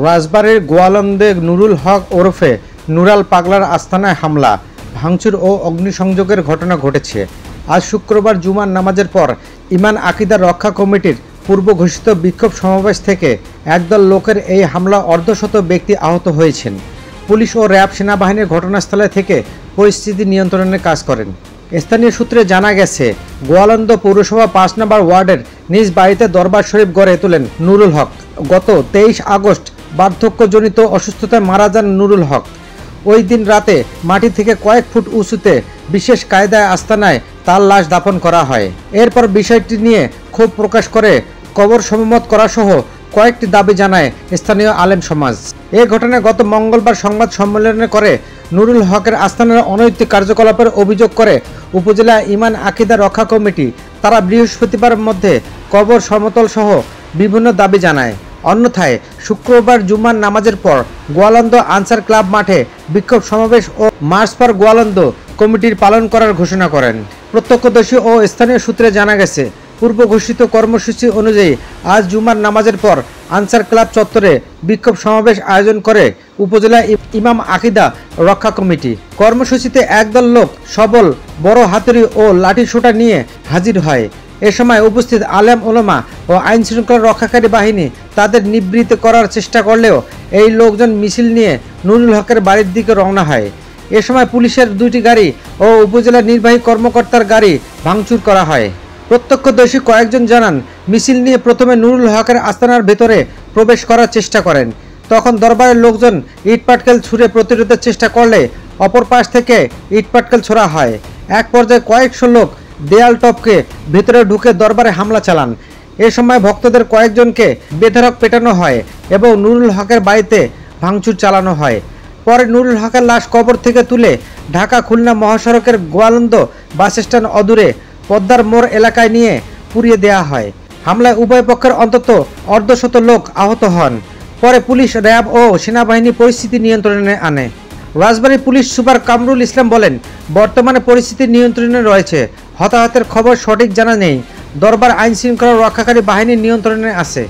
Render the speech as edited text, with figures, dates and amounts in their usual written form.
রাজবাড়ীর গোয়ালন্দে নুরুল হক ওরফে নুরাল পাগলার আস্তানায় হামলা, ভাঙচুর ও অগ্নিসংযোগের ঘটনা ঘটেছে। আজ শুক্রবার জুমার নামাজের পর ইমান আকিদা রক্ষা কমিটির পূর্ব ঘোষিত বিক্ষোভ সমাবেশ থেকে একদল লোকের এই হামলা অর্ধশত ব্যক্তি আহত হয়েছেন। পুলিশ ও র্যাব সেনাবাহিনীর ঘটনাস্থলে থেকে পরিস্থিতি নিয়ন্ত্রণে কাজ করেন। স্থানীয় সূত্রে জানা গেছে, গোয়ালন্দ পৌরসভা ৫ নম্বর ওয়ার্ডের নিজ বাড়িতে দরবার শরীফ গড়ে তোলেন নুরুল হক। গত ২৩ আগস্ট বার্ধক্যজনিত অসুস্থতায় মারা যান নুরুল হক। ওই দিন রাতে মাটি থেকে কয়েক ফুট উঁচুতে বিশেষ কায়দায় আস্তানায় তার লাশ দাফন করা হয়। এরপর বিষয়টি নিয়ে ক্ষোভ প্রকাশ করে কবর সমমত করা সহ কয়েকটি দাবি জানায় স্থানীয় আলেম সমাজ। এ ঘটনায় গত মঙ্গলবার সংবাদ সম্মেলনে করে নুরুল হকের আস্তানার অনৈতিক কার্যকলাপের অভিযোগ করে উপজেলা ইমান আকিদা রক্ষা কমিটি। তারা বৃহস্পতিবার মধ্যে কবর সমতল সহ বিভিন্ন দাবি জানায়। অন্যথায় শুক্রবার জুমার নামাজের পর গোয়ালন্দ আনসার ক্লাব মাঠে বিক্ষোভ সমাবেশ ও মার্চ ফর গোয়ালন্দ কমিটির পালন করার ঘোষণা করেন। প্রত্যক্ষদর্শী ও স্থানীয় সূত্রে জানা গেছে, পূর্ব ঘোষিত কর্মসূচি অনুযায়ী আজ জুমার নামাজের পর আনসার ক্লাব চত্বরে বিক্ষোভ সমাবেশ আয়োজন করে উপজেলা ইমাম আকিদা রক্ষা কমিটি। কর্মসূচিতে একদল লোক সবল বড় হাতুড়ি ও লাঠিসোঁটা নিয়ে হাজির হয়। এ সময় উপস্থিত আলেম ওলামা ও আইন শৃঙ্খলা রক্ষাকারী বাহিনী তাদের নিবৃত্ত করার চেষ্টা করলেও এই লোকজন মিছিল নিয়ে নুরুল হকের বাড়ির দিকে রওনা হয়। এ সময় পুলিশের 2টি গাড়ি ও উপজেলা নির্বাহী কর্মকর্তার গাড়ি ভাঙচুর করা হয়। প্রত্যক্ষদর্শী কয়েকজন জানান, মিছিল নিয়ে প্রথমে নুরুল হকের আস্তানার ভেতরে প্রবেশ করার চেষ্টা করেন। তখন দরবারের লোকজন ইটপাটকেল ছুঁড়ে প্রতিরোধের চেষ্টা করলে অপর পাশ থেকে ইটপাটকেল ছোড়া হয়। এক পর্যায়ে কয়েকশো লোক দেয়াল টপকে ভেতরে ঢুকে দরবারে হামলা চালান। এ সময় ভক্তদের কয়েকজনকে বেধড়ক পেটানো হয় এবং নুরুল হকের বাড়িতে ভাঙচুর চালানো হয়। পরে নুরুল হকের লাশ কবর থেকে তুলে ঢাকা খুলনা মহাসড়কের গোয়ালন্দ বাসস্ট্যান্ড অদূরে পদ্মার মোড় এলাকায় নিয়ে পুড়িয়ে দেওয়া হয়। হামলায় উভয় পক্ষের অন্তত অর্ধশত লোক আহত হন। পরে পুলিশ, র্যাব ও সেনাবাহিনী পরিস্থিতি নিয়ন্ত্রণে আনে। রাজবাড়ী পুলিশ সুপার কামরুল ইসলাম বলেন, বর্তমানে পরিস্থিতি নিয়ন্ত্রণে রয়েছে। হতাহতের খবর সঠিক জানা নেই। দরবার আইন শৃঙ্খলা রক্ষাকারী বাহিনীর নিয়ন্ত্রণে আছে।